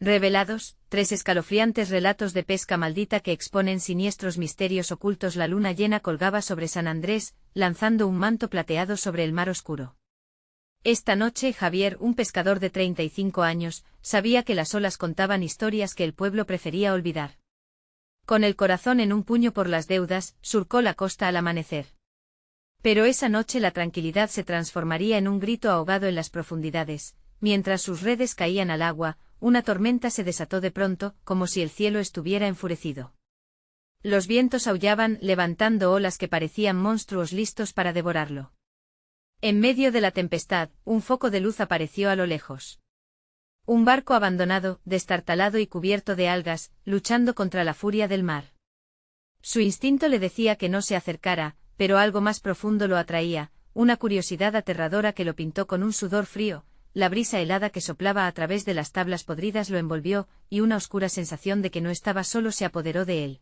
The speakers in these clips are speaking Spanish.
Revelados, 3 escalofriantes relatos de pesca maldita que exponen siniestros misterios ocultos. La luna llena colgaba sobre San Andrés, lanzando un manto plateado sobre el mar oscuro. Esta noche Javier, un pescador de 35 años, sabía que las olas contaban historias que el pueblo prefería olvidar. Con el corazón en un puño por las deudas, surcó la costa al amanecer. Pero esa noche la tranquilidad se transformaría en un grito ahogado en las profundidades. Mientras sus redes caían al agua, una tormenta se desató de pronto, como si el cielo estuviera enfurecido. Los vientos aullaban, levantando olas que parecían monstruos listos para devorarlo. En medio de la tempestad, un foco de luz apareció a lo lejos. Un barco abandonado, destartalado y cubierto de algas, luchando contra la furia del mar. Su instinto le decía que no se acercara, pero algo más profundo lo atraía, una curiosidad aterradora que lo pintó con un sudor frío. La brisa helada que soplaba a través de las tablas podridas lo envolvió, y una oscura sensación de que no estaba solo se apoderó de él.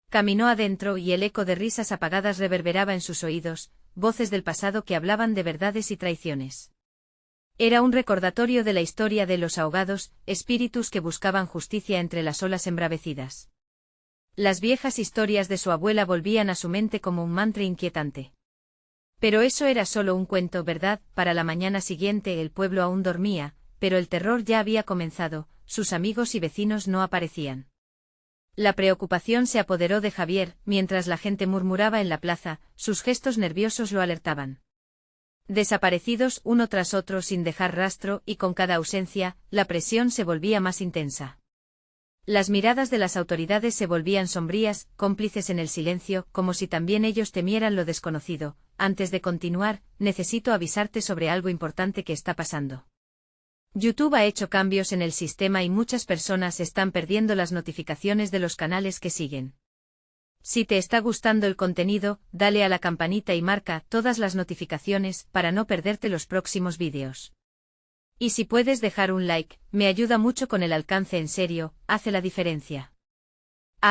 Caminó adentro y el eco de risas apagadas reverberaba en sus oídos, voces del pasado que hablaban de verdades y traiciones. Era un recordatorio de la historia de los ahogados, espíritus que buscaban justicia entre las olas embravecidas. Las viejas historias de su abuela volvían a su mente como un mantra inquietante. Pero eso era solo un cuento, ¿verdad? Para la mañana siguiente el pueblo aún dormía, pero el terror ya había comenzado, sus amigos y vecinos no aparecían. La preocupación se apoderó de Javier, mientras la gente murmuraba en la plaza, sus gestos nerviosos lo alertaban. Desaparecidos uno tras otro sin dejar rastro, y con cada ausencia, la presión se volvía más intensa. Las miradas de las autoridades se volvían sombrías, cómplices en el silencio, como si también ellos temieran lo desconocido. Antes de continuar, necesito avisarte sobre algo importante que está pasando. YouTube ha hecho cambios en el sistema y muchas personas están perdiendo las notificaciones de los canales que siguen. Si te está gustando el contenido, dale a la campanita y marca todas las notificaciones para no perderte los próximos vídeos. Y si puedes dejar un like, me ayuda mucho con el alcance, en serio, hace la diferencia.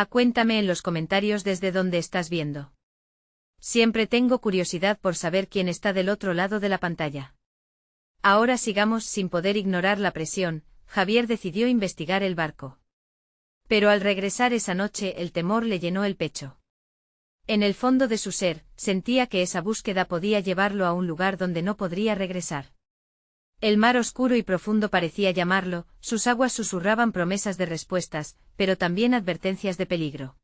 Cuéntame en los comentarios desde dónde estás viendo. Siempre tengo curiosidad por saber quién está del otro lado de la pantalla. Ahora sigamos. Sin poder ignorar la presión, Javier decidió investigar el barco. Pero al regresar esa noche el temor le llenó el pecho. En el fondo de su ser, sentía que esa búsqueda podía llevarlo a un lugar donde no podría regresar. El mar oscuro y profundo parecía llamarlo, sus aguas susurraban promesas de respuestas, pero también advertencias de peligro.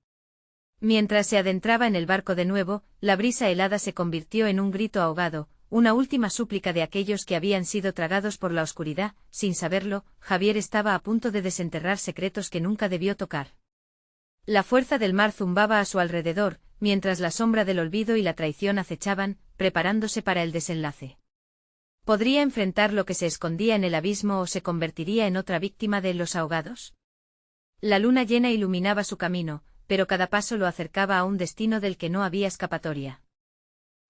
Mientras se adentraba en el barco de nuevo, la brisa helada se convirtió en un grito ahogado, una última súplica de aquellos que habían sido tragados por la oscuridad. Sin saberlo, Javier estaba a punto de desenterrar secretos que nunca debió tocar. La fuerza del mar zumbaba a su alrededor, mientras la sombra del olvido y la traición acechaban, preparándose para el desenlace. ¿Podría enfrentar lo que se escondía en el abismo o se convertiría en otra víctima de los ahogados? La luna llena iluminaba su camino, pero cada paso lo acercaba a un destino del que no había escapatoria.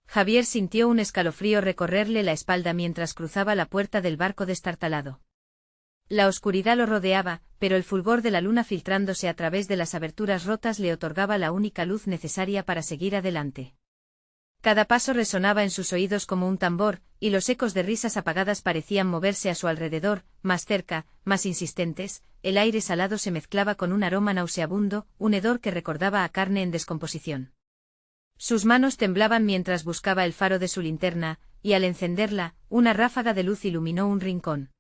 Javier sintió un escalofrío recorrerle la espalda mientras cruzaba la puerta del barco destartalado. La oscuridad lo rodeaba, pero el fulgor de la luna filtrándose a través de las aberturas rotas le otorgaba la única luz necesaria para seguir adelante. Cada paso resonaba en sus oídos como un tambor, y los ecos de risas apagadas parecían moverse a su alrededor, más cerca, más insistentes. El aire salado se mezclaba con un aroma nauseabundo, un hedor que recordaba a carne en descomposición. Sus manos temblaban mientras buscaba el faro de su linterna, y al encenderla, una ráfaga de luz iluminó un rincón.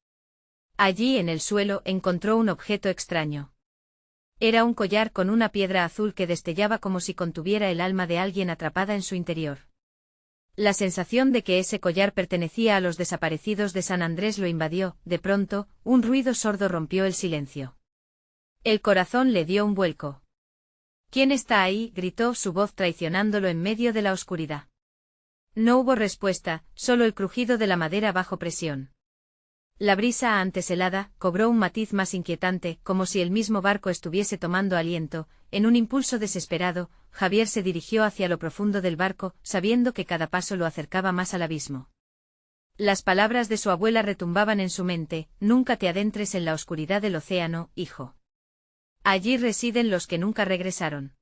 Allí en el suelo encontró un objeto extraño. Era un collar con una piedra azul que destellaba como si contuviera el alma de alguien atrapada en su interior. La sensación de que ese collar pertenecía a los desaparecidos de San Andrés lo invadió. De pronto, un ruido sordo rompió el silencio. El corazón le dio un vuelco. ¿Quién está ahí?, gritó, su voz traicionándolo en medio de la oscuridad. No hubo respuesta, solo el crujido de la madera bajo presión. La brisa antes helada cobró un matiz más inquietante, como si el mismo barco estuviese tomando aliento. En un impulso desesperado, Javier se dirigió hacia lo profundo del barco, sabiendo que cada paso lo acercaba más al abismo. Las palabras de su abuela retumbaban en su mente: nunca te adentres en la oscuridad del océano, hijo. Allí residen los que nunca regresaron.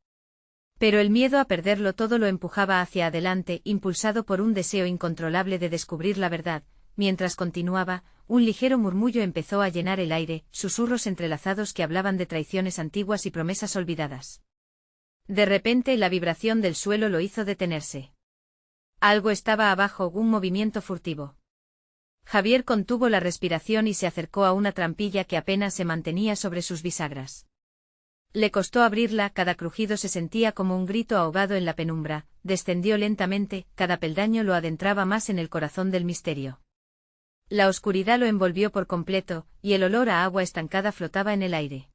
Pero el miedo a perderlo todo lo empujaba hacia adelante, impulsado por un deseo incontrolable de descubrir la verdad. Mientras continuaba, un ligero murmullo empezó a llenar el aire, susurros entrelazados que hablaban de traiciones antiguas y promesas olvidadas. De repente la vibración del suelo lo hizo detenerse. Algo estaba abajo, un movimiento furtivo. Javier contuvo la respiración y se acercó a una trampilla que apenas se mantenía sobre sus bisagras. Le costó abrirla, cada crujido se sentía como un grito ahogado en la penumbra, descendió lentamente, cada peldaño lo adentraba más en el corazón del misterio. La oscuridad lo envolvió por completo, y el olor a agua estancada flotaba en el aire.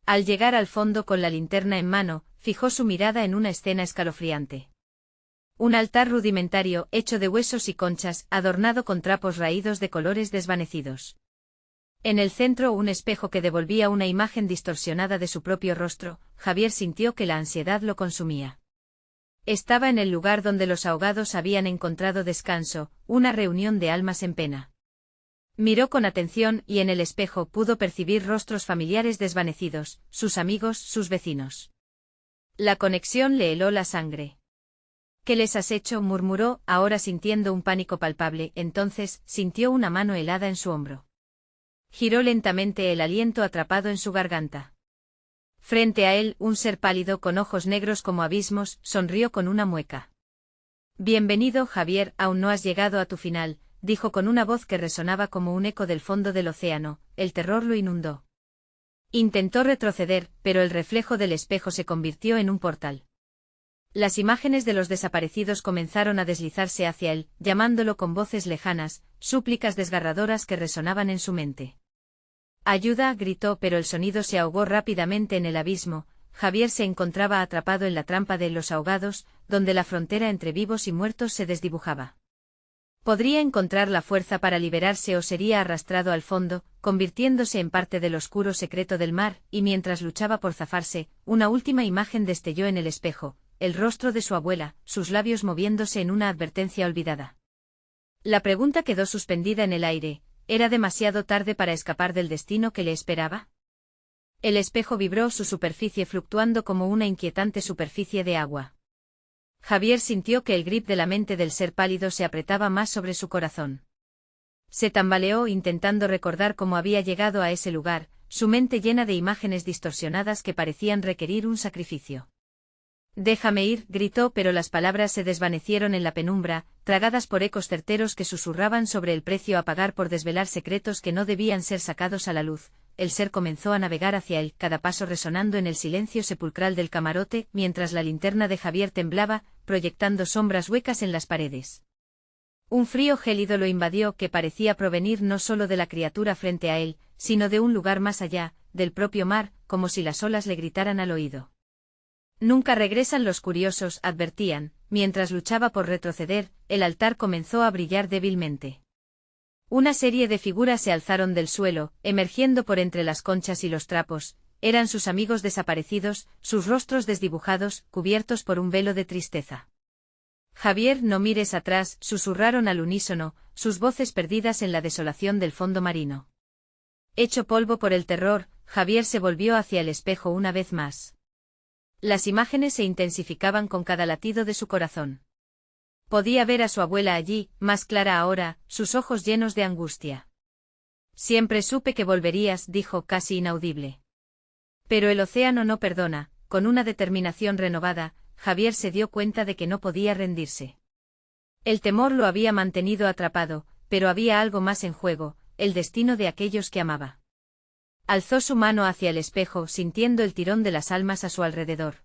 Al llegar al fondo con la linterna en mano, fijó su mirada en una escena escalofriante. Un altar rudimentario, hecho de huesos y conchas, adornado con trapos raídos de colores desvanecidos. En el centro un espejo que devolvía una imagen distorsionada de su propio rostro. Javier sintió que la ansiedad lo consumía. Estaba en el lugar donde los ahogados habían encontrado descanso, una reunión de almas en pena. Miró con atención y en el espejo pudo percibir rostros familiares desvanecidos, sus amigos, sus vecinos. La conexión le heló la sangre. ¿Qué les has hecho?, murmuró, ahora sintiendo un pánico palpable. Entonces, sintió una mano helada en su hombro. Giró lentamente, el aliento atrapado en su garganta. Frente a él, un ser pálido con ojos negros como abismos, sonrió con una mueca. Bienvenido, Javier, aún no has llegado a tu final, dijo con una voz que resonaba como un eco del fondo del océano. El terror lo inundó. Intentó retroceder, pero el reflejo del espejo se convirtió en un portal. Las imágenes de los desaparecidos comenzaron a deslizarse hacia él, llamándolo con voces lejanas, súplicas desgarradoras que resonaban en su mente. Ayuda, gritó, pero el sonido se ahogó rápidamente en el abismo. Javier se encontraba atrapado en la trampa de los ahogados, donde la frontera entre vivos y muertos se desdibujaba. Podría encontrar la fuerza para liberarse o sería arrastrado al fondo, convirtiéndose en parte del oscuro secreto del mar, y mientras luchaba por zafarse, una última imagen destelló en el espejo, el rostro de su abuela, sus labios moviéndose en una advertencia olvidada. La pregunta quedó suspendida en el aire. ¿Era demasiado tarde para escapar del destino que le esperaba? El espejo vibró, su superficie fluctuando como una inquietante superficie de agua. Javier sintió que el grip de la mente del ser pálido se apretaba más sobre su corazón. Se tambaleó intentando recordar cómo había llegado a ese lugar, su mente llena de imágenes distorsionadas que parecían requerir un sacrificio. Déjame ir, gritó, pero las palabras se desvanecieron en la penumbra, tragadas por ecos certeros que susurraban sobre el precio a pagar por desvelar secretos que no debían ser sacados a la luz. El ser comenzó a navegar hacia él, cada paso resonando en el silencio sepulcral del camarote, mientras la linterna de Javier temblaba, proyectando sombras huecas en las paredes. Un frío gélido lo invadió que parecía provenir no solo de la criatura frente a él, sino de un lugar más allá, del propio mar, como si las olas le gritaran al oído. Nunca regresan los curiosos, advertían. Mientras luchaba por retroceder, el altar comenzó a brillar débilmente. Una serie de figuras se alzaron del suelo, emergiendo por entre las conchas y los trapos. Eran sus amigos desaparecidos, sus rostros desdibujados, cubiertos por un velo de tristeza. Javier, no mires atrás, susurraron al unísono, sus voces perdidas en la desolación del fondo marino. Hecho polvo por el terror, Javier se volvió hacia el espejo una vez más. Las imágenes se intensificaban con cada latido de su corazón. Podía ver a su abuela allí, más clara ahora, sus ojos llenos de angustia. Siempre supe que volverías, dijo casi inaudible. Pero el océano no perdona. Con una determinación renovada, Javier se dio cuenta de que no podía rendirse. El temor lo había mantenido atrapado, pero había algo más en juego, el destino de aquellos que amaba. Alzó su mano hacia el espejo, sintiendo el tirón de las almas a su alrededor.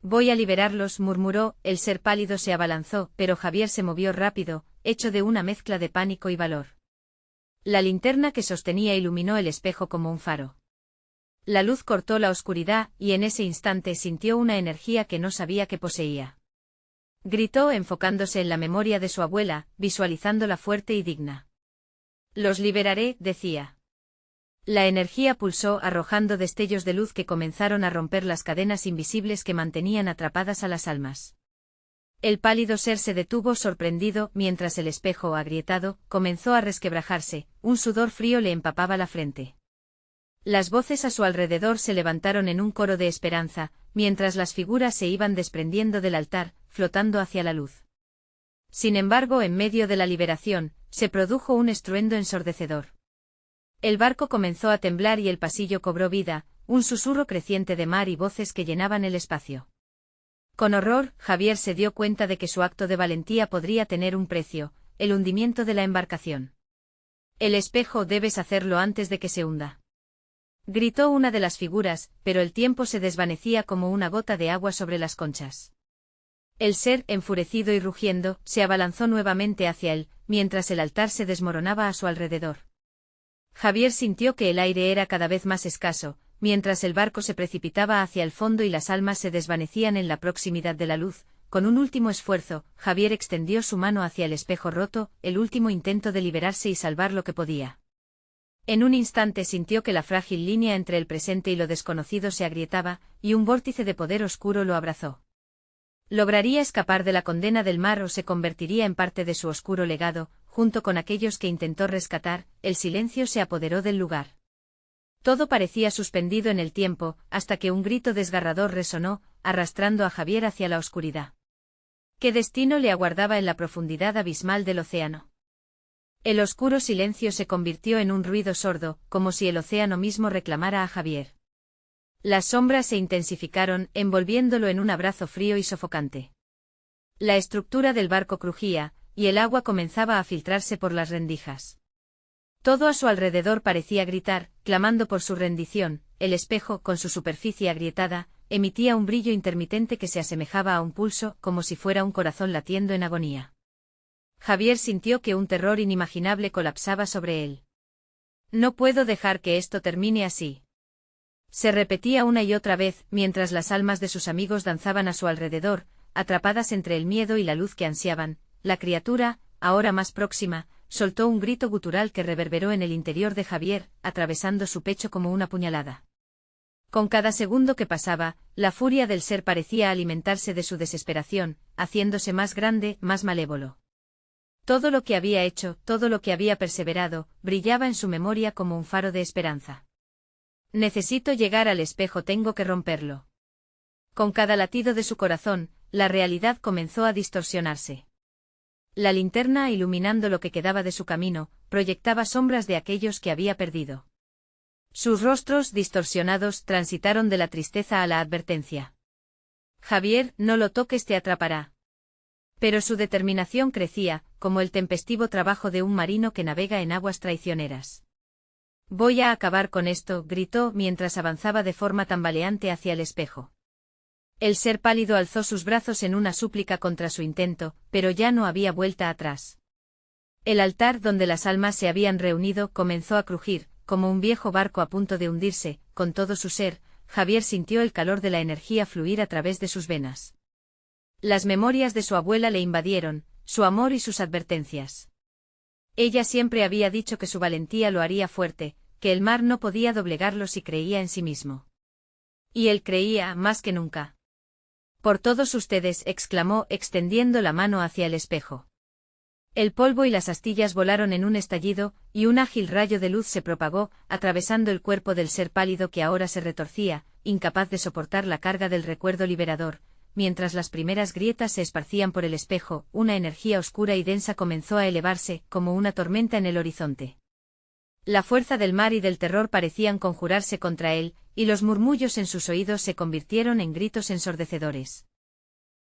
Voy a liberarlos, murmuró. El ser pálido se abalanzó, pero Javier se movió rápido, hecho de una mezcla de pánico y valor. La linterna que sostenía iluminó el espejo como un faro. La luz cortó la oscuridad, y en ese instante sintió una energía que no sabía que poseía. Gritó enfocándose en la memoria de su abuela, visualizándola fuerte y digna. Los liberaré, decía. La energía pulsó arrojando destellos de luz que comenzaron a romper las cadenas invisibles que mantenían atrapadas a las almas. El pálido ser se detuvo sorprendido mientras el espejo agrietado comenzó a resquebrajarse, un sudor frío le empapaba la frente. Las voces a su alrededor se levantaron en un coro de esperanza, mientras las figuras se iban desprendiendo del altar, flotando hacia la luz. Sin embargo, en medio de la liberación, se produjo un estruendo ensordecedor. El barco comenzó a temblar y el pasillo cobró vida, un susurro creciente de mar y voces que llenaban el espacio. Con horror, Javier se dio cuenta de que su acto de valentía podría tener un precio, el hundimiento de la embarcación. El espejo, debes hacerlo antes de que se hunda. Gritó una de las figuras, pero el tiempo se desvanecía como una gota de agua sobre las conchas. El ser, enfurecido y rugiendo, se abalanzó nuevamente hacia él, mientras el altar se desmoronaba a su alrededor. Javier sintió que el aire era cada vez más escaso, mientras el barco se precipitaba hacia el fondo y las almas se desvanecían en la proximidad de la luz. Con un último esfuerzo, Javier extendió su mano hacia el espejo roto, el último intento de liberarse y salvar lo que podía. En un instante sintió que la frágil línea entre el presente y lo desconocido se agrietaba, y un vórtice de poder oscuro lo abrazó. Lograría escapar de la condena del mar o se convertiría en parte de su oscuro legado, junto con aquellos que intentó rescatar. El silencio se apoderó del lugar. Todo parecía suspendido en el tiempo, hasta que un grito desgarrador resonó, arrastrando a Javier hacia la oscuridad. ¿Qué destino le aguardaba en la profundidad abismal del océano? El oscuro silencio se convirtió en un ruido sordo, como si el océano mismo reclamara a Javier. Las sombras se intensificaron, envolviéndolo en un abrazo frío y sofocante. La estructura del barco crujía, y el agua comenzaba a filtrarse por las rendijas. Todo a su alrededor parecía gritar, clamando por su rendición. El espejo, con su superficie agrietada, emitía un brillo intermitente que se asemejaba a un pulso, como si fuera un corazón latiendo en agonía. Javier sintió que un terror inimaginable colapsaba sobre él. No puedo dejar que esto termine así. Se repetía una y otra vez, mientras las almas de sus amigos danzaban a su alrededor, atrapadas entre el miedo y la luz que ansiaban. La criatura, ahora más próxima, soltó un grito gutural que reverberó en el interior de Javier, atravesando su pecho como una puñalada. Con cada segundo que pasaba, la furia del ser parecía alimentarse de su desesperación, haciéndose más grande, más malévolo. Todo lo que había hecho, todo lo que había perseverado, brillaba en su memoria como un faro de esperanza. Necesito llegar al espejo, tengo que romperlo. Con cada latido de su corazón, la realidad comenzó a distorsionarse. La linterna, iluminando lo que quedaba de su camino, proyectaba sombras de aquellos que había perdido. Sus rostros, distorsionados, transitaron de la tristeza a la advertencia. Javier, no lo toques, te atrapará. Pero su determinación crecía, como el tempestivo trabajo de un marino que navega en aguas traicioneras. Voy a acabar con esto, gritó mientras avanzaba de forma tambaleante hacia el espejo. El ser pálido alzó sus brazos en una súplica contra su intento, pero ya no había vuelta atrás. El altar donde las almas se habían reunido comenzó a crujir, como un viejo barco a punto de hundirse. Con todo su ser, Javier sintió el calor de la energía fluir a través de sus venas. Las memorias de su abuela le invadieron, su amor y sus advertencias. Ella siempre había dicho que su valentía lo haría fuerte, que el mar no podía doblegarlo si creía en sí mismo. Y él creía más que nunca. Por todos ustedes, exclamó, extendiendo la mano hacia el espejo. El polvo y las astillas volaron en un estallido, y un ágil rayo de luz se propagó, atravesando el cuerpo del ser pálido que ahora se retorcía, incapaz de soportar la carga del recuerdo liberador. Mientras las primeras grietas se esparcían por el espejo, una energía oscura y densa comenzó a elevarse, como una tormenta en el horizonte. La fuerza del mar y del terror parecían conjurarse contra él, y los murmullos en sus oídos se convirtieron en gritos ensordecedores.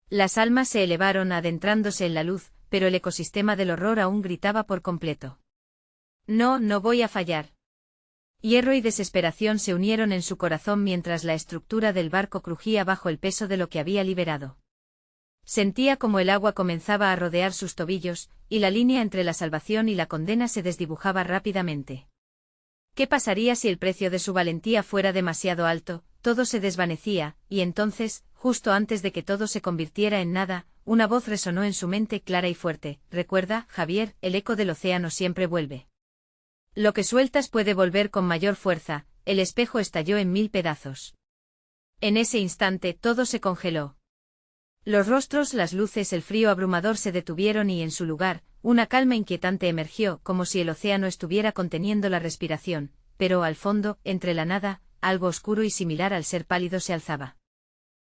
Las almas se elevaron adentrándose en la luz, pero el ecosistema del horror aún gritaba por completo. No, no voy a fallar. Hierro y desesperación se unieron en su corazón mientras la estructura del barco crujía bajo el peso de lo que había liberado. Sentía como el agua comenzaba a rodear sus tobillos, y la línea entre la salvación y la condena se desdibujaba rápidamente. ¿Qué pasaría si el precio de su valentía fuera demasiado alto? Todo se desvanecía, y entonces, justo antes de que todo se convirtiera en nada, una voz resonó en su mente clara y fuerte. Recuerda, Javier, el eco del océano siempre vuelve. Lo que sueltas puede volver con mayor fuerza. El espejo estalló en 1000 pedazos. En ese instante todo se congeló. Los rostros, las luces, el frío abrumador se detuvieron y en su lugar, una calma inquietante emergió, como si el océano estuviera conteniendo la respiración, pero al fondo, entre la nada, algo oscuro y similar al ser pálido se alzaba.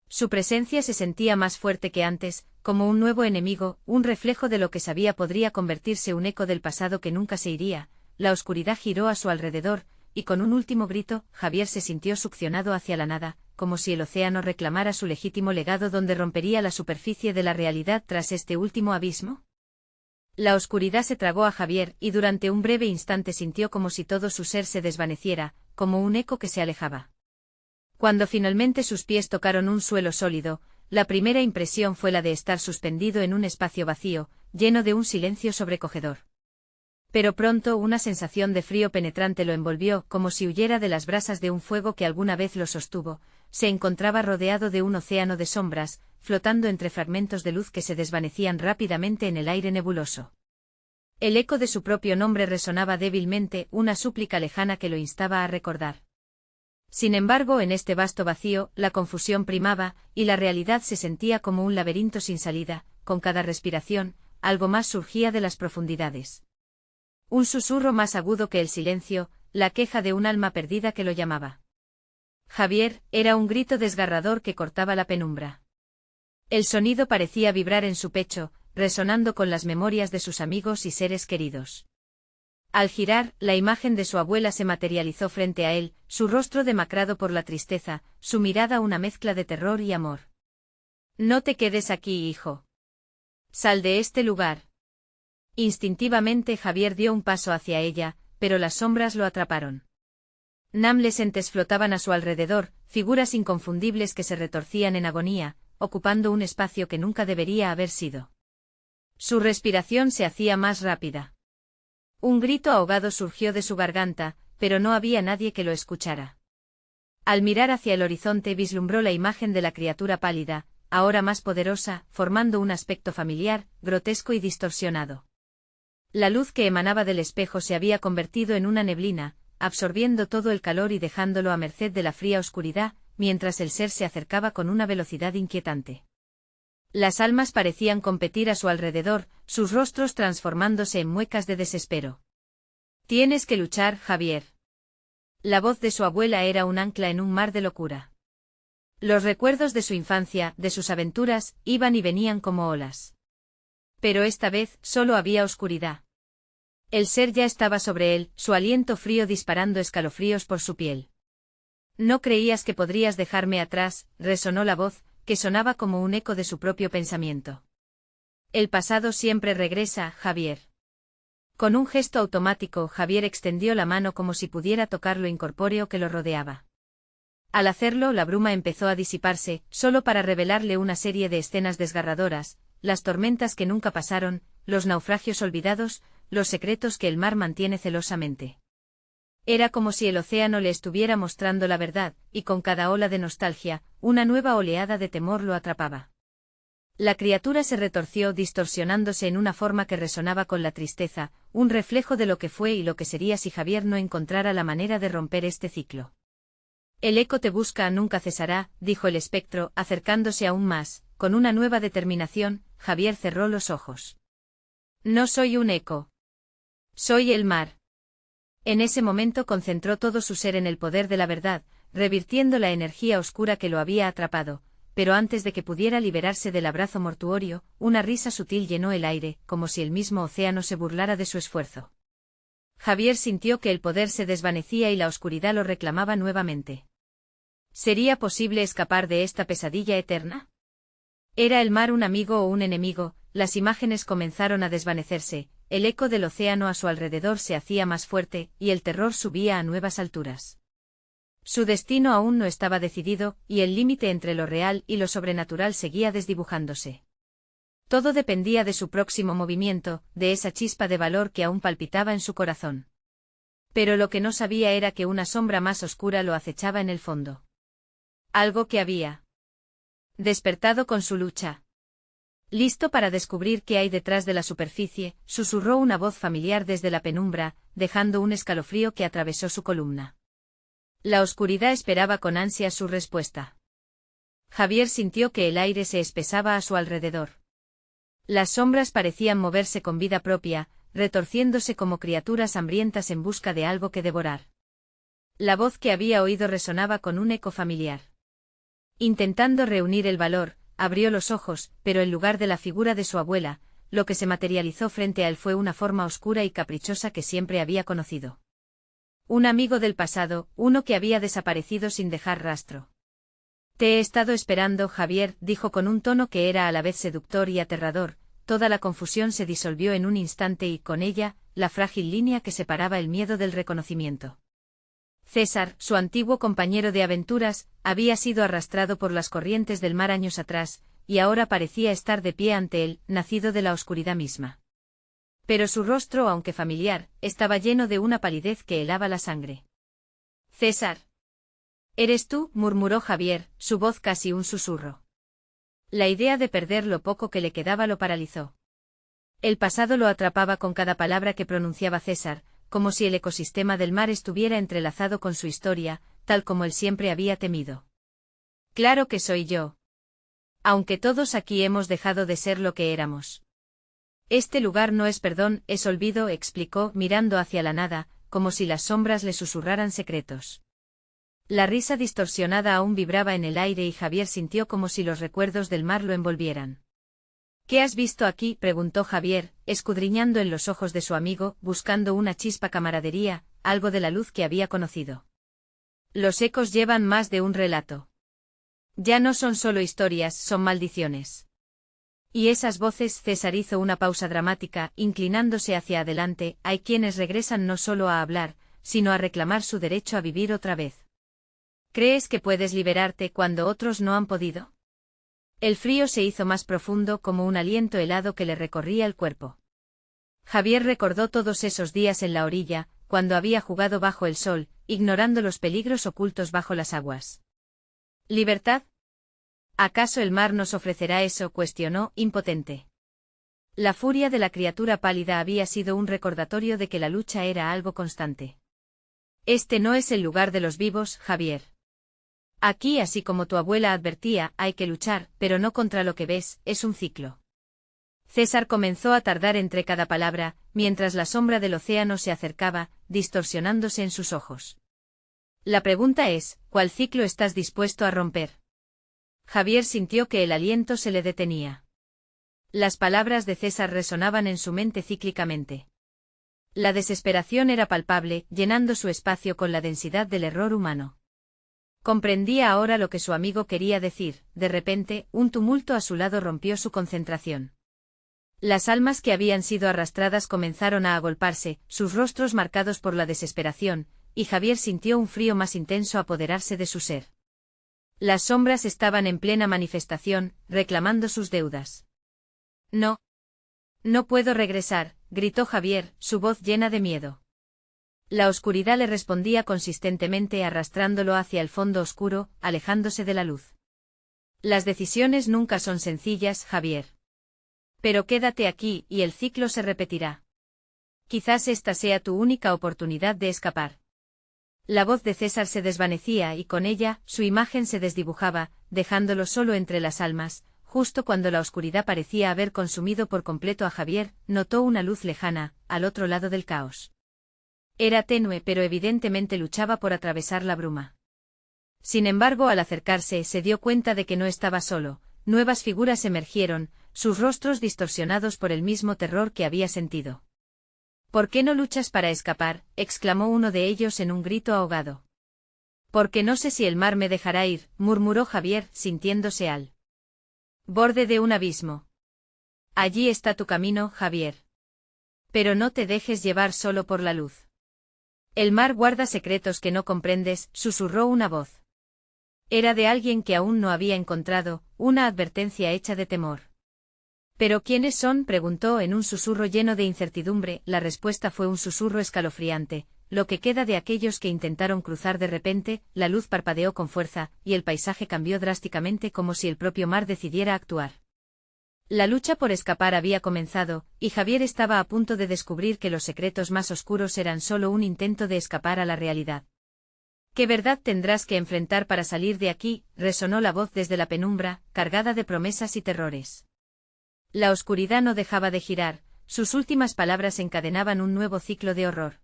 Su presencia se sentía más fuerte que antes, como un nuevo enemigo, un reflejo de lo que sabía podría convertirse un eco del pasado que nunca se iría. La oscuridad giró a su alrededor, y con un último grito, Javier se sintió succionado hacia la nada, como si el océano reclamara su legítimo legado donde rompería la superficie de la realidad tras este último abismo. La oscuridad se tragó a Javier, y durante un breve instante sintió como si todo su ser se desvaneciera, como un eco que se alejaba. Cuando finalmente sus pies tocaron un suelo sólido, la primera impresión fue la de estar suspendido en un espacio vacío, lleno de un silencio sobrecogedor. Pero pronto una sensación de frío penetrante lo envolvió, como si huyera de las brasas de un fuego que alguna vez lo sostuvo. Se encontraba rodeado de un océano de sombras, flotando entre fragmentos de luz que se desvanecían rápidamente en el aire nebuloso. El eco de su propio nombre resonaba débilmente, una súplica lejana que lo instaba a recordar. Sin embargo, en este vasto vacío, la confusión primaba, y la realidad se sentía como un laberinto sin salida. Con cada respiración, algo más surgía de las profundidades. Un susurro más agudo que el silencio, la queja de un alma perdida que lo llamaba. Javier, era un grito desgarrador que cortaba la penumbra. El sonido parecía vibrar en su pecho, resonando con las memorias de sus amigos y seres queridos. Al girar, la imagen de su abuela se materializó frente a él, su rostro demacrado por la tristeza, su mirada una mezcla de terror y amor. No te quedes aquí, hijo. Sal de este lugar. Instintivamente Javier dio un paso hacia ella, pero las sombras lo atraparon. Namlesentes flotaban a su alrededor, figuras inconfundibles que se retorcían en agonía, ocupando un espacio que nunca debería haber sido. Su respiración se hacía más rápida. Un grito ahogado surgió de su garganta, pero no había nadie que lo escuchara. Al mirar hacia el horizonte vislumbró la imagen de la criatura pálida, ahora más poderosa, formando un aspecto familiar, grotesco y distorsionado. La luz que emanaba del espejo se había convertido en una neblina, absorbiendo todo el calor y dejándolo a merced de la fría oscuridad, mientras el ser se acercaba con una velocidad inquietante. Las almas parecían competir a su alrededor, sus rostros transformándose en muecas de desespero. Tienes que luchar, Javier. La voz de su abuela era un ancla en un mar de locura. Los recuerdos de su infancia, de sus aventuras, iban y venían como olas. Pero esta vez, solo había oscuridad. El ser ya estaba sobre él, su aliento frío disparando escalofríos por su piel. No creías que podrías dejarme atrás, resonó la voz, que sonaba como un eco de su propio pensamiento. El pasado siempre regresa, Javier. Con un gesto automático, Javier extendió la mano como si pudiera tocar lo incorpóreo que lo rodeaba. Al hacerlo, la bruma empezó a disiparse, solo para revelarle una serie de escenas desgarradoras, las tormentas que nunca pasaron, los naufragios olvidados, los secretos que el mar mantiene celosamente. Era como si el océano le estuviera mostrando la verdad, y con cada ola de nostalgia, una nueva oleada de temor lo atrapaba. La criatura se retorció distorsionándose en una forma que resonaba con la tristeza, un reflejo de lo que fue y lo que sería si Javier no encontrara la manera de romper este ciclo. El eco te busca, nunca cesará, dijo el espectro, acercándose aún más, con una nueva determinación. Javier cerró los ojos. No soy un eco. Soy el mar. En ese momento concentró todo su ser en el poder de la verdad, revirtiendo la energía oscura que lo había atrapado, pero antes de que pudiera liberarse del abrazo mortuorio, una risa sutil llenó el aire, como si el mismo océano se burlara de su esfuerzo. Javier sintió que el poder se desvanecía y la oscuridad lo reclamaba nuevamente. ¿Sería posible escapar de esta pesadilla eterna? ¿Era el mar un amigo o un enemigo? Las imágenes comenzaron a desvanecerse, el eco del océano a su alrededor se hacía más fuerte, y el terror subía a nuevas alturas. Su destino aún no estaba decidido, y el límite entre lo real y lo sobrenatural seguía desdibujándose. Todo dependía de su próximo movimiento, de esa chispa de valor que aún palpitaba en su corazón. Pero lo que no sabía era que una sombra más oscura lo acechaba en el fondo. Algo que había despertado con su lucha. Listo para descubrir qué hay detrás de la superficie, susurró una voz familiar desde la penumbra, dejando un escalofrío que atravesó su columna. La oscuridad esperaba con ansia su respuesta. Javier sintió que el aire se espesaba a su alrededor. Las sombras parecían moverse con vida propia, retorciéndose como criaturas hambrientas en busca de algo que devorar. La voz que había oído resonaba con un eco familiar. Intentando reunir el valor, abrió los ojos, pero en lugar de la figura de su abuela, lo que se materializó frente a él fue una forma oscura y caprichosa que siempre había conocido. Un amigo del pasado, uno que había desaparecido sin dejar rastro. Te he estado esperando, Javier, dijo con un tono que era a la vez seductor y aterrador. Toda la confusión se disolvió en un instante y, con ella, la frágil línea que separaba el miedo del reconocimiento. César, su antiguo compañero de aventuras, había sido arrastrado por las corrientes del mar años atrás, y ahora parecía estar de pie ante él, nacido de la oscuridad misma. Pero su rostro, aunque familiar, estaba lleno de una palidez que helaba la sangre. César. ¿Eres tú?, murmuró Javier, su voz casi un susurro. La idea de perder lo poco que le quedaba lo paralizó. El pasado lo atrapaba con cada palabra que pronunciaba César, como si el ecosistema del mar estuviera entrelazado con su historia, tal como él siempre había temido. Claro que soy yo. Aunque todos aquí hemos dejado de ser lo que éramos. Este lugar no es perdón, es olvido, explicó, mirando hacia la nada, como si las sombras le susurraran secretos. La risa distorsionada aún vibraba en el aire y Javier sintió como si los recuerdos del mar lo envolvieran. ¿Qué has visto aquí?, preguntó Javier, escudriñando en los ojos de su amigo, buscando una chispa camaradería, algo de la luz que había conocido. Los ecos llevan más de un relato. Ya no son solo historias, son maldiciones. Y esas voces, César hizo una pausa dramática, inclinándose hacia adelante, hay quienes regresan no solo a hablar, sino a reclamar su derecho a vivir otra vez. ¿Crees que puedes liberarte cuando otros no han podido? El frío se hizo más profundo como un aliento helado que le recorría el cuerpo. Javier recordó todos esos días en la orilla, cuando había jugado bajo el sol, ignorando los peligros ocultos bajo las aguas. ¿Libertad? ¿Acaso el mar nos ofrecerá eso?, cuestionó, impotente. La furia de la criatura pálida había sido un recordatorio de que la lucha era algo constante. Este no es el lugar de los vivos, Javier. Aquí, así como tu abuela advertía, hay que luchar, pero no contra lo que ves, es un ciclo. César comenzó a tardar entre cada palabra, mientras la sombra del océano se acercaba, distorsionándose en sus ojos. La pregunta es, ¿cuál ciclo estás dispuesto a romper? Javier sintió que el aliento se le detenía. Las palabras de César resonaban en su mente cíclicamente. La desesperación era palpable, llenando su espacio con la densidad del error humano. Comprendía ahora lo que su amigo quería decir. De repente, un tumulto a su lado rompió su concentración. Las almas que habían sido arrastradas comenzaron a agolparse, sus rostros marcados por la desesperación, y Javier sintió un frío más intenso apoderarse de su ser. Las sombras estaban en plena manifestación, reclamando sus deudas. No. No puedo regresar, gritó Javier, su voz llena de miedo. La oscuridad le respondía consistentemente arrastrándolo hacia el fondo oscuro, alejándose de la luz. Las decisiones nunca son sencillas, Javier. Pero quédate aquí, y el ciclo se repetirá. Quizás esta sea tu única oportunidad de escapar. La voz de César se desvanecía y con ella, su imagen se desdibujaba, dejándolo solo entre las almas. Justo cuando la oscuridad parecía haber consumido por completo a Javier, notó una luz lejana, al otro lado del caos. Era tenue pero evidentemente luchaba por atravesar la bruma. Sin embargo, al acercarse, se dio cuenta de que no estaba solo. Nuevas figuras emergieron, sus rostros distorsionados por el mismo terror que había sentido. ¿Por qué no luchas para escapar?, exclamó uno de ellos en un grito ahogado. Porque no sé si el mar me dejará ir, murmuró Javier, sintiéndose al borde de un abismo. Allí está tu camino, Javier. Pero no te dejes llevar solo por la luz. El mar guarda secretos que no comprendes, susurró una voz. Era de alguien que aún no había encontrado, una advertencia hecha de temor. ¿Pero quiénes son?, preguntó en un susurro lleno de incertidumbre. La respuesta fue un susurro escalofriante. Lo que queda de aquellos que intentaron cruzar. De repente, la luz parpadeó con fuerza, y el paisaje cambió drásticamente como si el propio mar decidiera actuar. La lucha por escapar había comenzado, y Javier estaba a punto de descubrir que los secretos más oscuros eran solo un intento de escapar a la realidad. ¿Qué verdad tendrás que enfrentar para salir de aquí?, resonó la voz desde la penumbra, cargada de promesas y terrores. La oscuridad no dejaba de girar, sus últimas palabras encadenaban un nuevo ciclo de horror.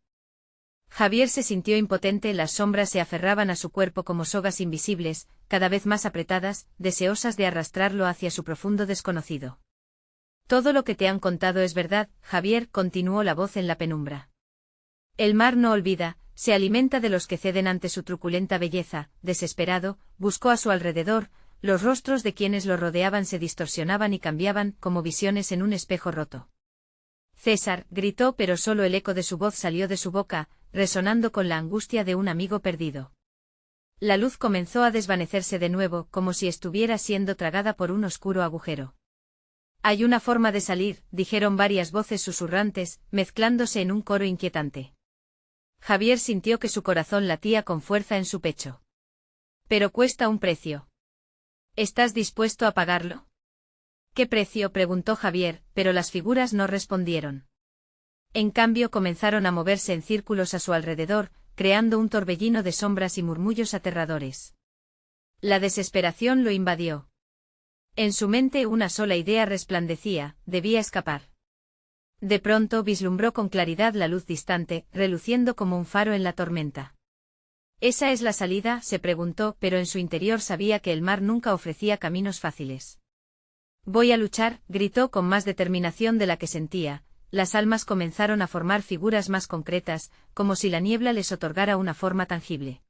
Javier se sintió impotente, las sombras se aferraban a su cuerpo como sogas invisibles, cada vez más apretadas, deseosas de arrastrarlo hacia su profundo desconocido. Todo lo que te han contado es verdad, Javier, continuó la voz en la penumbra. El mar no olvida, se alimenta de los que ceden ante su truculenta belleza. Desesperado, buscó a su alrededor, los rostros de quienes lo rodeaban se distorsionaban y cambiaban como visiones en un espejo roto. César, gritó, pero solo el eco de su voz salió de su boca, resonando con la angustia de un amigo perdido. La luz comenzó a desvanecerse de nuevo, como si estuviera siendo tragada por un oscuro agujero. Hay una forma de salir, dijeron varias voces susurrantes, mezclándose en un coro inquietante. Javier sintió que su corazón latía con fuerza en su pecho. Pero cuesta un precio. ¿Estás dispuesto a pagarlo? ¿Qué precio?, preguntó Javier, pero las figuras no respondieron. En cambio comenzaron a moverse en círculos a su alrededor, creando un torbellino de sombras y murmullos aterradores. La desesperación lo invadió. En su mente una sola idea resplandecía: debía escapar. De pronto vislumbró con claridad la luz distante, reluciendo como un faro en la tormenta. ¿Esa es la salida?, se preguntó, pero en su interior sabía que el mar nunca ofrecía caminos fáciles. Voy a luchar, gritó con más determinación de la que sentía. Las almas comenzaron a formar figuras más concretas, como si la niebla les otorgara una forma tangible.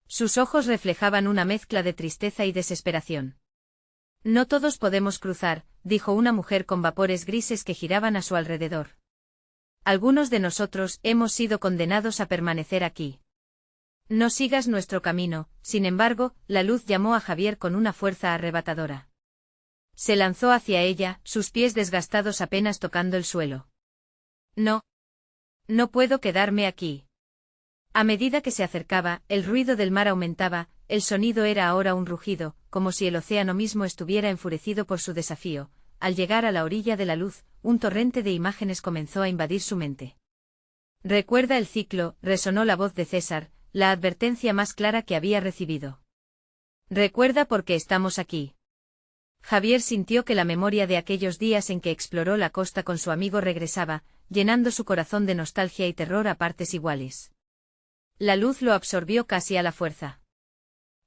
Sus ojos reflejaban una mezcla de tristeza y desesperación. No todos podemos cruzar, dijo una mujer con vapores grises que giraban a su alrededor. Algunos de nosotros hemos sido condenados a permanecer aquí. No sigas nuestro camino. Sin embargo, la luz llamó a Javier con una fuerza arrebatadora. Se lanzó hacia ella, sus pies desgastados apenas tocando el suelo. No. No puedo quedarme aquí. A medida que se acercaba, el ruido del mar aumentaba, el sonido era ahora un rugido, como si el océano mismo estuviera enfurecido por su desafío. Al llegar a la orilla de la luz, un torrente de imágenes comenzó a invadir su mente. Recuerda el ciclo, resonó la voz de César, la advertencia más clara que había recibido. Recuerda por qué estamos aquí. Javier sintió que la memoria de aquellos días en que exploró la costa con su amigo regresaba, llenando su corazón de nostalgia y terror a partes iguales. La luz lo absorbió casi a la fuerza.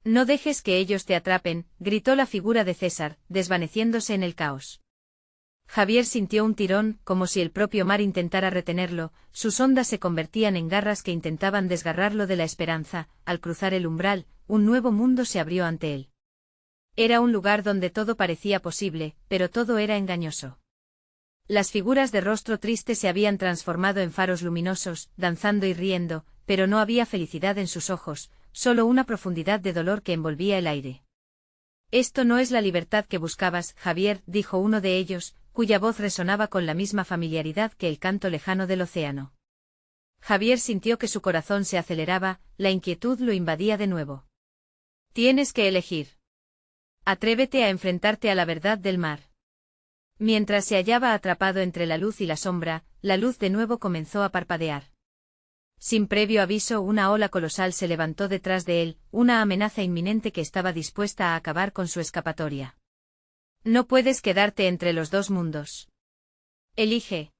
No dejes que ellos te atrapen, gritó la figura de César, desvaneciéndose en el caos. Javier sintió un tirón, como si el propio mar intentara retenerlo, sus ondas se convertían en garras que intentaban desgarrarlo de la esperanza. Al cruzar el umbral, un nuevo mundo se abrió ante él. Era un lugar donde todo parecía posible, pero todo era engañoso. Las figuras de rostro triste se habían transformado en faros luminosos, danzando y riendo, pero no había felicidad en sus ojos, solo una profundidad de dolor que envolvía el aire. Esto no es la libertad que buscabas, Javier, dijo uno de ellos, cuya voz resonaba con la misma familiaridad que el canto lejano del océano. Javier sintió que su corazón se aceleraba, la inquietud lo invadía de nuevo. Tienes que elegir. Atrévete a enfrentarte a la verdad del mar. Mientras se hallaba atrapado entre la luz y la sombra, la luz de nuevo comenzó a parpadear. Sin previo aviso, una ola colosal se levantó detrás de él, una amenaza inminente que estaba dispuesta a acabar con su escapatoria. No puedes quedarte entre los dos mundos. Elige.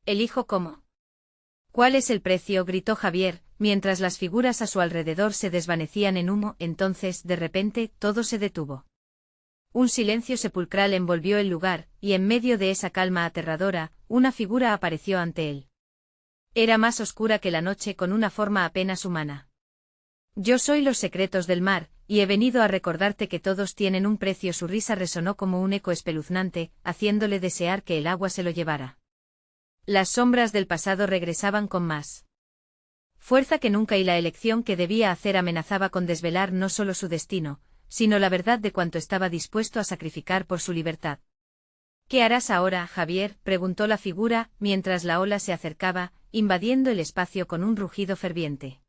¿Elijo cómo? ¿Cuál es el precio?, gritó Javier, mientras las figuras a su alrededor se desvanecían en humo. Entonces, de repente, todo se detuvo. Un silencio sepulcral envolvió el lugar, y en medio de esa calma aterradora, una figura apareció ante él. Era más oscura que la noche, con una forma apenas humana. Yo soy los secretos del mar, y he venido a recordarte que todos tienen un precio. Su risa resonó como un eco espeluznante, haciéndole desear que el agua se lo llevara. Las sombras del pasado regresaban con más fuerza que nunca, y la elección que debía hacer amenazaba con desvelar no solo su destino, sino la verdad de cuanto estaba dispuesto a sacrificar por su libertad. ¿Qué harás ahora, Javier?, preguntó la figura, mientras la ola se acercaba, invadiendo el espacio con un rugido ferviente.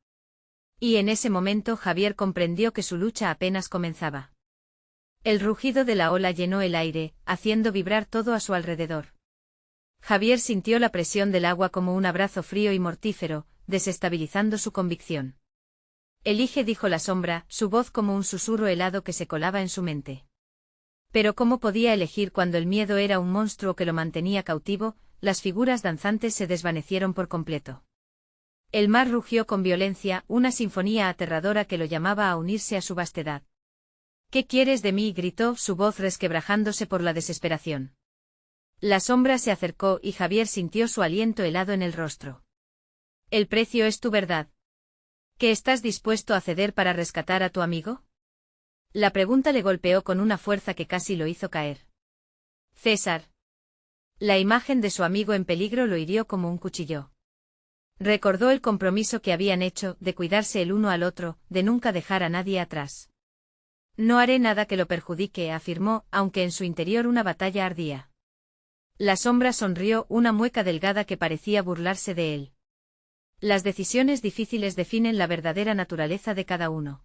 Y en ese momento Javier comprendió que su lucha apenas comenzaba. El rugido de la ola llenó el aire, haciendo vibrar todo a su alrededor. Javier sintió la presión del agua como un abrazo frío y mortífero, desestabilizando su convicción. Elige, dijo la sombra, su voz como un susurro helado que se colaba en su mente. Pero ¿cómo podía elegir cuando el miedo era un monstruo que lo mantenía cautivo? Las figuras danzantes se desvanecieron por completo. El mar rugió con violencia, una sinfonía aterradora que lo llamaba a unirse a su vastedad. ¿Qué quieres de mí?, gritó, su voz resquebrajándose por la desesperación. La sombra se acercó y Javier sintió su aliento helado en el rostro. ¿El precio es tu verdad? ¿Qué estás dispuesto a ceder para rescatar a tu amigo? La pregunta le golpeó con una fuerza que casi lo hizo caer. César. La imagen de su amigo en peligro lo hirió como un cuchillo. Recordó el compromiso que habían hecho, de cuidarse el uno al otro, de nunca dejar a nadie atrás. No haré nada que lo perjudique, afirmó, aunque en su interior una batalla ardía. La sombra sonrió, una mueca delgada que parecía burlarse de él. Las decisiones difíciles definen la verdadera naturaleza de cada uno.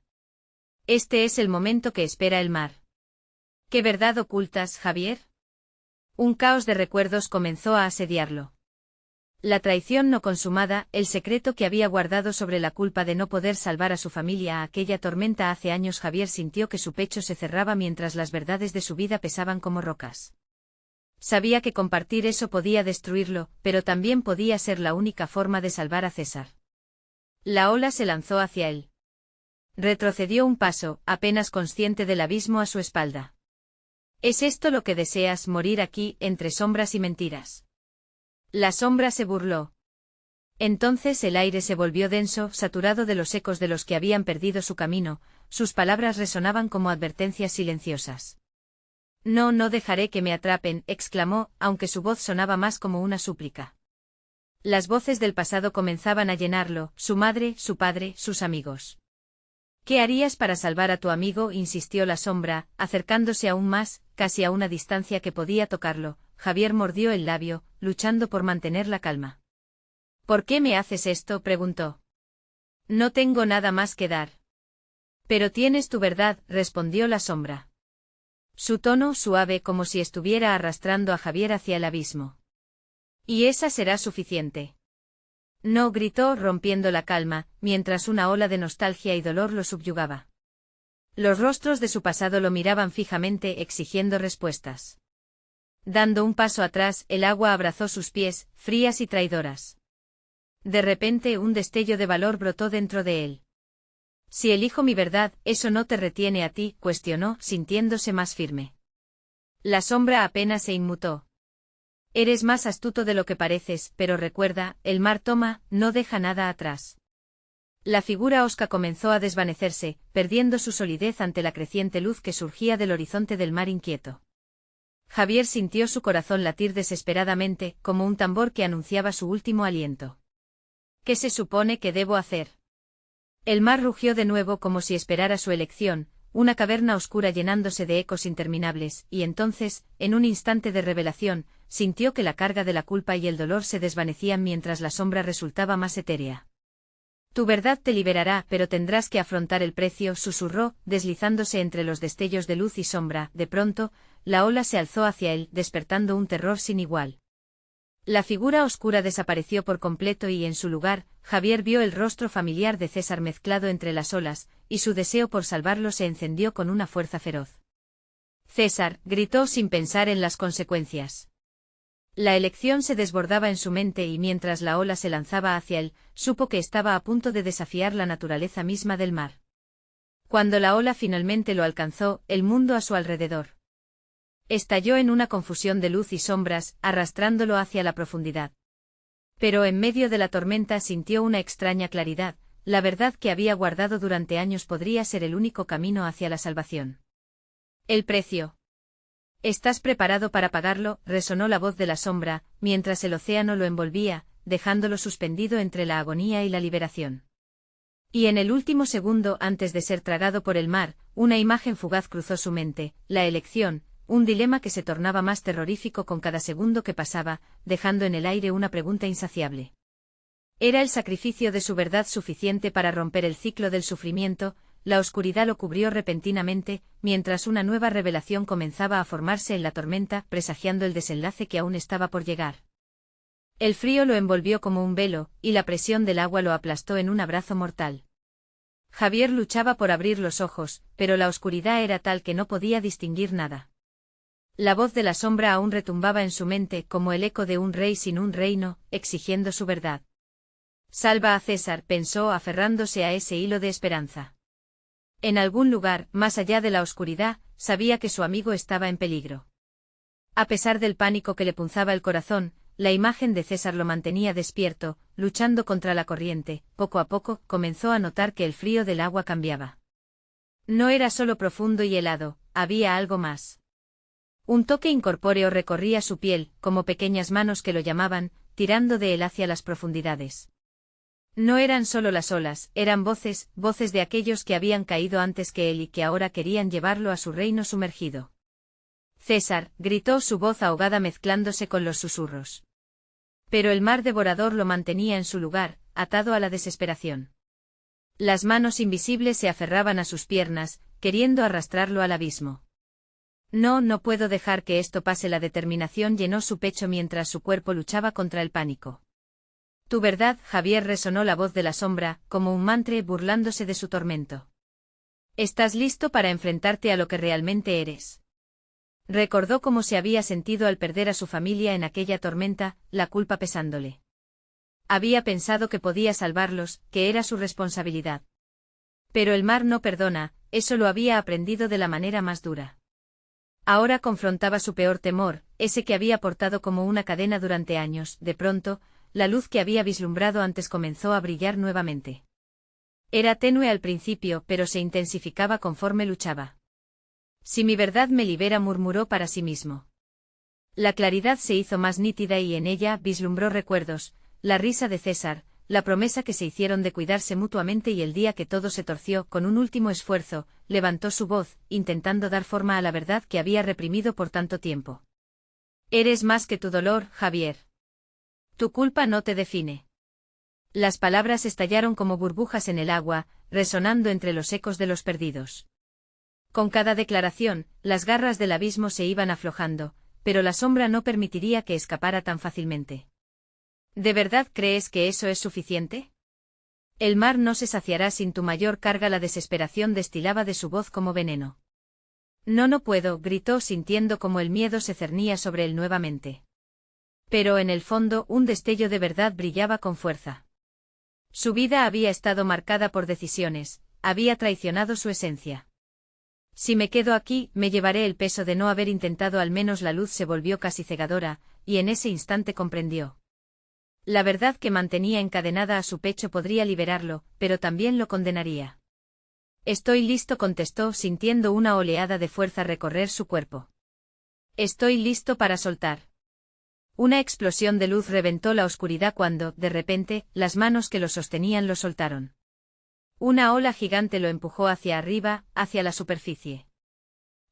Este es el momento que espera el mar. ¿Qué verdad ocultas, Javier? Un caos de recuerdos comenzó a asediarlo. La traición no consumada, el secreto que había guardado sobre la culpa de no poder salvar a su familia a aquella tormenta hace años. Javier sintió que su pecho se cerraba mientras las verdades de su vida pesaban como rocas. Sabía que compartir eso podía destruirlo, pero también podía ser la única forma de salvar a César. La ola se lanzó hacia él. Retrocedió un paso, apenas consciente del abismo a su espalda. ¿Es esto lo que deseas, morir aquí, entre sombras y mentiras? La sombra se burló. Entonces el aire se volvió denso, saturado de los ecos de los que habían perdido su camino, sus palabras resonaban como advertencias silenciosas. No, no dejaré que me atrapen, exclamó, aunque su voz sonaba más como una súplica. Las voces del pasado comenzaban a llenarlo, su madre, su padre, sus amigos. ¿Qué harías para salvar a tu amigo?, insistió la sombra, acercándose aún más, casi a una distancia que podía tocarlo. Javier mordió el labio, luchando por mantener la calma. ¿Por qué me haces esto?, preguntó. No tengo nada más que dar. Pero tienes tu verdad, respondió la sombra. Su tono suave como si estuviera arrastrando a Javier hacia el abismo. Y esa será suficiente. No, gritó, rompiendo la calma, mientras una ola de nostalgia y dolor lo subyugaba. Los rostros de su pasado lo miraban fijamente, exigiendo respuestas. Dando un paso atrás, el agua abrazó sus pies, frías y traidoras. De repente un destello de valor brotó dentro de él. Si elijo mi verdad, ¿eso no te retiene a ti?, cuestionó, sintiéndose más firme. La sombra apenas se inmutó. Eres más astuto de lo que pareces, pero recuerda, el mar toma, no deja nada atrás. La figura osca comenzó a desvanecerse, perdiendo su solidez ante la creciente luz que surgía del horizonte del mar inquieto. Javier sintió su corazón latir desesperadamente, como un tambor que anunciaba su último aliento. ¿Qué se supone que debo hacer? El mar rugió de nuevo como si esperara su elección, una caverna oscura llenándose de ecos interminables, y entonces, en un instante de revelación, sintió que la carga de la culpa y el dolor se desvanecían mientras la sombra resultaba más etérea. Tu verdad te liberará, pero tendrás que afrontar el precio, susurró, deslizándose entre los destellos de luz y sombra. De pronto, la ola se alzó hacia él, despertando un terror sin igual. La figura oscura desapareció por completo y en su lugar, Javier vio el rostro familiar de César mezclado entre las olas, y su deseo por salvarlo se encendió con una fuerza feroz. César, gritó sin pensar en las consecuencias. La elección se desbordaba en su mente y mientras la ola se lanzaba hacia él, supo que estaba a punto de desafiar la naturaleza misma del mar. Cuando la ola finalmente lo alcanzó, el mundo a su alrededor estalló en una confusión de luz y sombras, arrastrándolo hacia la profundidad. Pero en medio de la tormenta sintió una extraña claridad, la verdad que había guardado durante años podría ser el único camino hacia la salvación. El precio. ¿Estás preparado para pagarlo?, resonó la voz de la sombra, mientras el océano lo envolvía, dejándolo suspendido entre la agonía y la liberación. Y en el último segundo antes de ser tragado por el mar, una imagen fugaz cruzó su mente, la elección, un dilema que se tornaba más terrorífico con cada segundo que pasaba, dejando en el aire una pregunta insaciable. ¿Era el sacrificio de su verdad suficiente para romper el ciclo del sufrimiento? La oscuridad lo cubrió repentinamente, mientras una nueva revelación comenzaba a formarse en la tormenta, presagiando el desenlace que aún estaba por llegar. El frío lo envolvió como un velo, y la presión del agua lo aplastó en un abrazo mortal. Javier luchaba por abrir los ojos, pero la oscuridad era tal que no podía distinguir nada. La voz de la sombra aún retumbaba en su mente como el eco de un rey sin un reino, exigiendo su verdad. Salva a César, pensó aferrándose a ese hilo de esperanza. En algún lugar, más allá de la oscuridad, sabía que su amigo estaba en peligro. A pesar del pánico que le punzaba el corazón, la imagen de César lo mantenía despierto, luchando contra la corriente. Poco a poco, comenzó a notar que el frío del agua cambiaba. No era solo profundo y helado, había algo más. Un toque incorpóreo recorría su piel, como pequeñas manos que lo llamaban, tirando de él hacia las profundidades. No eran solo las olas, eran voces, voces de aquellos que habían caído antes que él y que ahora querían llevarlo a su reino sumergido. César, gritó su voz ahogada mezclándose con los susurros. Pero el mar devorador lo mantenía en su lugar, atado a la desesperación. Las manos invisibles se aferraban a sus piernas, queriendo arrastrarlo al abismo. No, no puedo dejar que esto pase. La determinación llenó su pecho mientras su cuerpo luchaba contra el pánico. Tu verdad, Javier, resonó la voz de la sombra, como un mantra burlándose de su tormento. ¿Estás listo para enfrentarte a lo que realmente eres? Recordó cómo se había sentido al perder a su familia en aquella tormenta, la culpa pesándole. Había pensado que podía salvarlos, que era su responsabilidad. Pero el mar no perdona, eso lo había aprendido de la manera más dura. Ahora confrontaba su peor temor, ese que había portado como una cadena durante años. De pronto, la luz que había vislumbrado antes comenzó a brillar nuevamente. Era tenue al principio, pero se intensificaba conforme luchaba. Si mi verdad me libera, murmuró para sí mismo. La claridad se hizo más nítida y en ella vislumbró recuerdos, la risa de César, la promesa que se hicieron de cuidarse mutuamente y el día que todo se torció. Con un último esfuerzo, levantó su voz, intentando dar forma a la verdad que había reprimido por tanto tiempo. Eres más que tu dolor, Javier. Tu culpa no te define. Las palabras estallaron como burbujas en el agua, resonando entre los ecos de los perdidos. Con cada declaración, las garras del abismo se iban aflojando, pero la sombra no permitiría que escapara tan fácilmente. ¿De verdad crees que eso es suficiente? El mar no se saciará sin tu mayor carga. La desesperación destilaba de su voz como veneno. No, no puedo, gritó sintiendo como el miedo se cernía sobre él nuevamente. Pero en el fondo un destello de verdad brillaba con fuerza. Su vida había estado marcada por decisiones, había traicionado su esencia. Si me quedo aquí, me llevaré el peso de no haber intentado. Al menos la luz se volvió casi cegadora, y en ese instante comprendió. La verdad que mantenía encadenada a su pecho podría liberarlo, pero también lo condenaría. Estoy listo, contestó sintiendo una oleada de fuerza recorrer su cuerpo. Estoy listo para soltar. Una explosión de luz reventó la oscuridad cuando, de repente, las manos que lo sostenían lo soltaron. Una ola gigante lo empujó hacia arriba, hacia la superficie.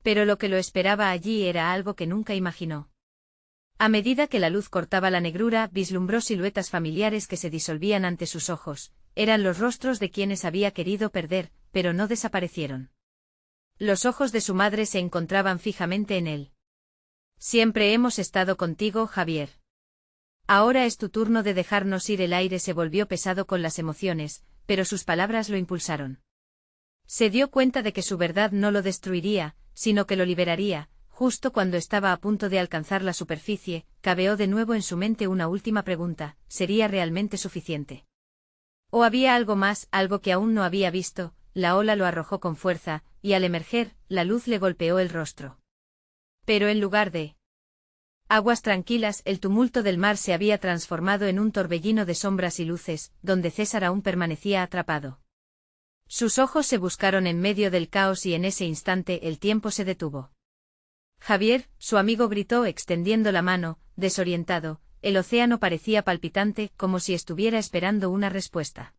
Pero lo que lo esperaba allí era algo que nunca imaginó. A medida que la luz cortaba la negrura, vislumbró siluetas familiares que se disolvían ante sus ojos. Eran los rostros de quienes había querido perder, pero no desaparecieron. Los ojos de su madre se encontraban fijamente en él. Siempre hemos estado contigo, Javier. Ahora es tu turno de dejarnos ir. El aire se volvió pesado con las emociones, pero sus palabras lo impulsaron. Se dio cuenta de que su verdad no lo destruiría, sino que lo liberaría. Justo cuando estaba a punto de alcanzar la superficie, cabeó de nuevo en su mente una última pregunta: ¿sería realmente suficiente? ¿O había algo más, algo que aún no había visto? La ola lo arrojó con fuerza, y al emerger, la luz le golpeó el rostro. Pero en lugar de aguas tranquilas, el tumulto del mar se había transformado en un torbellino de sombras y luces, donde César aún permanecía atrapado. Sus ojos se buscaron en medio del caos y en ese instante el tiempo se detuvo. Javier, su amigo, gritó extendiendo la mano, desorientado. El océano parecía palpitante, como si estuviera esperando una respuesta.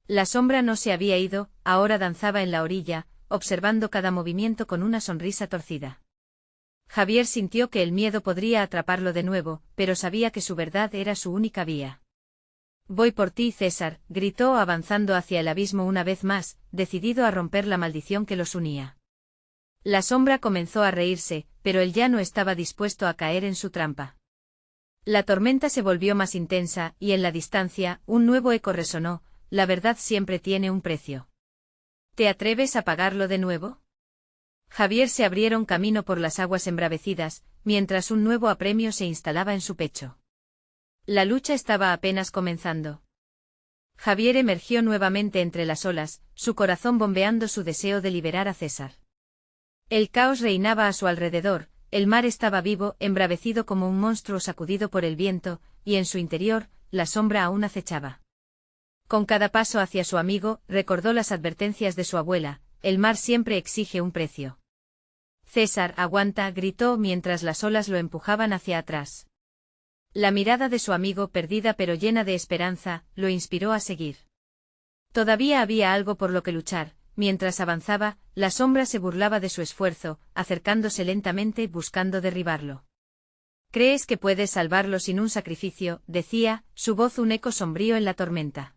La sombra no se había ido, ahora danzaba en la orilla, observando cada movimiento con una sonrisa torcida. Javier sintió que el miedo podría atraparlo de nuevo, pero sabía que su verdad era su única vía. Voy por ti, César, gritó avanzando hacia el abismo una vez más, decidido a romper la maldición que los unía. La sombra comenzó a reírse, pero él ya no estaba dispuesto a caer en su trampa. La tormenta se volvió más intensa, y en la distancia, un nuevo eco resonó: la verdad siempre tiene un precio. ¿Te atreves a pagarlo de nuevo? Javier se abrieron camino por las aguas embravecidas, mientras un nuevo apremio se instalaba en su pecho. La lucha estaba apenas comenzando. Javier emergió nuevamente entre las olas, su corazón bombeando su deseo de liberar a César. El caos reinaba a su alrededor, el mar estaba vivo, embravecido como un monstruo sacudido por el viento, y en su interior, la sombra aún acechaba. Con cada paso hacia su amigo, recordó las advertencias de su abuela, el mar siempre exige un precio. César, aguanta, gritó mientras las olas lo empujaban hacia atrás. La mirada de su amigo, perdida pero llena de esperanza, lo inspiró a seguir. Todavía había algo por lo que luchar. Mientras avanzaba, la sombra se burlaba de su esfuerzo, acercándose lentamente buscando derribarlo. ¿Crees que puedes salvarlo sin un sacrificio?, decía, su voz un eco sombrío en la tormenta.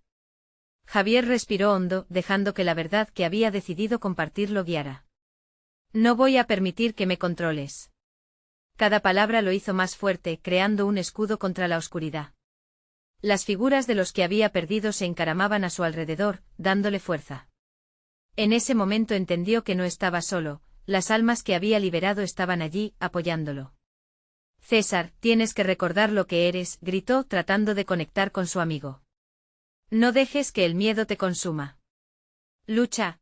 Javier respiró hondo, dejando que la verdad que había decidido compartir lo guiara. No voy a permitir que me controles. Cada palabra lo hizo más fuerte, creando un escudo contra la oscuridad. Las figuras de los que había perdido se encaramaban a su alrededor, dándole fuerza. En ese momento entendió que no estaba solo, las almas que había liberado estaban allí, apoyándolo. César, tienes que recordar lo que eres, gritó, tratando de conectar con su amigo. No dejes que el miedo te consuma. Lucha.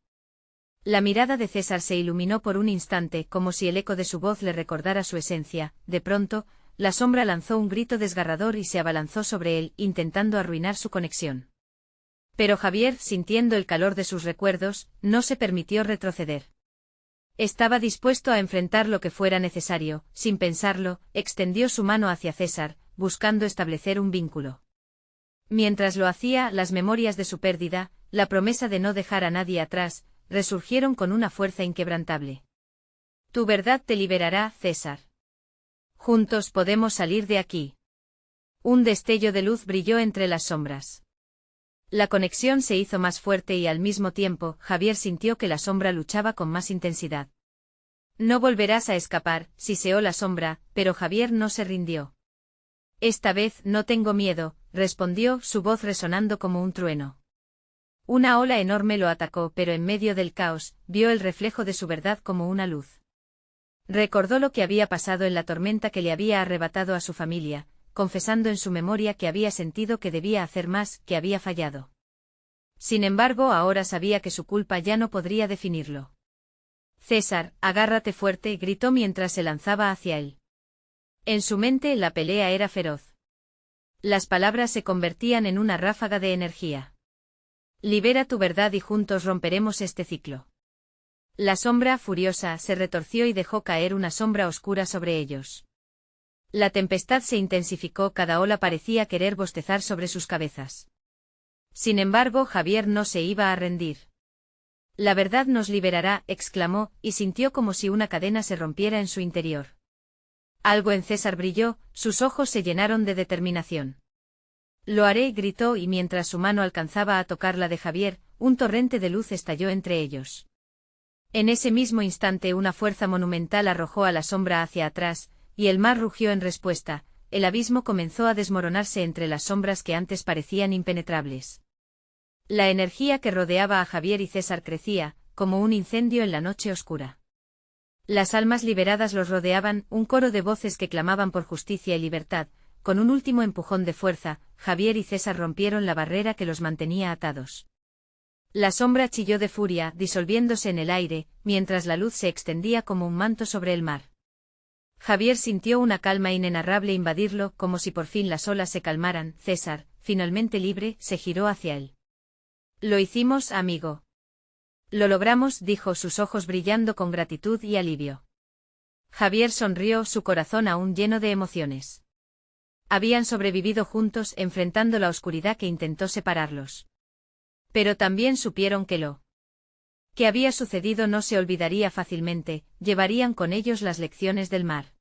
La mirada de César se iluminó por un instante, como si el eco de su voz le recordara su esencia. De pronto, la sombra lanzó un grito desgarrador y se abalanzó sobre él, intentando arruinar su conexión. Pero Javier, sintiendo el calor de sus recuerdos, no se permitió retroceder. Estaba dispuesto a enfrentar lo que fuera necesario, sin pensarlo, extendió su mano hacia César, buscando establecer un vínculo. Mientras lo hacía, las memorias de su pérdida, la promesa de no dejar a nadie atrás, resurgieron con una fuerza inquebrantable. Tu verdad te liberará, César. Juntos podemos salir de aquí. Un destello de luz brilló entre las sombras. La conexión se hizo más fuerte y al mismo tiempo, Javier sintió que la sombra luchaba con más intensidad. No volverás a escapar, siseó la sombra, pero Javier no se rindió. Esta vez no tengo miedo, respondió, su voz resonando como un trueno. Una ola enorme lo atacó, pero en medio del caos, vio el reflejo de su verdad como una luz. Recordó lo que había pasado en la tormenta que le había arrebatado a su familia, confesando en su memoria que había sentido que debía hacer más, que había fallado. Sin embargo, ahora sabía que su culpa ya no podría definirlo. César, agárrate fuerte, gritó mientras se lanzaba hacia él. En su mente la pelea era feroz. Las palabras se convertían en una ráfaga de energía. Libera tu verdad y juntos romperemos este ciclo. La sombra, furiosa, se retorció y dejó caer una sombra oscura sobre ellos. La tempestad se intensificó, cada ola parecía querer bostezar sobre sus cabezas. Sin embargo, Javier no se iba a rendir. La verdad nos liberará, exclamó, y sintió como si una cadena se rompiera en su interior. Algo en César brilló, sus ojos se llenaron de determinación. Lo haré, gritó, y mientras su mano alcanzaba a tocar la de Javier, un torrente de luz estalló entre ellos. En ese mismo instante una fuerza monumental arrojó a la sombra hacia atrás, y el mar rugió en respuesta, el abismo comenzó a desmoronarse entre las sombras que antes parecían impenetrables. La energía que rodeaba a Javier y César crecía, como un incendio en la noche oscura. Las almas liberadas los rodeaban, un coro de voces que clamaban por justicia y libertad. Con un último empujón de fuerza, Javier y César rompieron la barrera que los mantenía atados. La sombra chilló de furia, disolviéndose en el aire, mientras la luz se extendía como un manto sobre el mar. Javier sintió una calma inenarrable invadirlo, como si por fin las olas se calmaran. César, finalmente libre, se giró hacia él. Lo hicimos, amigo. Lo logramos, dijo, sus ojos brillando con gratitud y alivio. Javier sonrió, su corazón aún lleno de emociones. Habían sobrevivido juntos, enfrentando la oscuridad que intentó separarlos. Pero también supieron que lo que había sucedido no se olvidaría fácilmente, llevarían con ellos las lecciones del mar.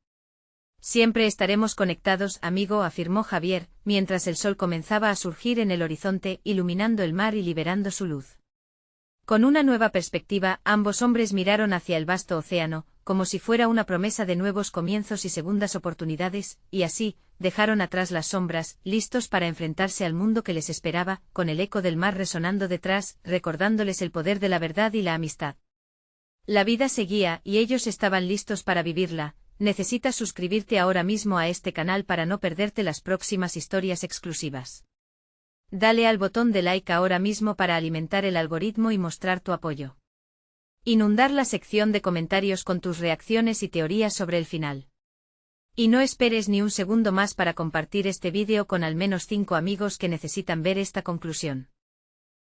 Siempre estaremos conectados, amigo, afirmó Javier, mientras el sol comenzaba a surgir en el horizonte, iluminando el mar y liberando su luz. Con una nueva perspectiva, ambos hombres miraron hacia el vasto océano, como si fuera una promesa de nuevos comienzos y segundas oportunidades, y así, dejaron atrás las sombras, listos para enfrentarse al mundo que les esperaba, con el eco del mar resonando detrás, recordándoles el poder de la verdad y la amistad. La vida seguía, y ellos estaban listos para vivirla. Necesitas suscribirte ahora mismo a este canal para no perderte las próximas historias exclusivas. Dale al botón de like ahora mismo para alimentar el algoritmo y mostrar tu apoyo. Inundar la sección de comentarios con tus reacciones y teorías sobre el final. Y no esperes ni un segundo más para compartir este vídeo con al menos 5 amigos que necesitan ver esta conclusión.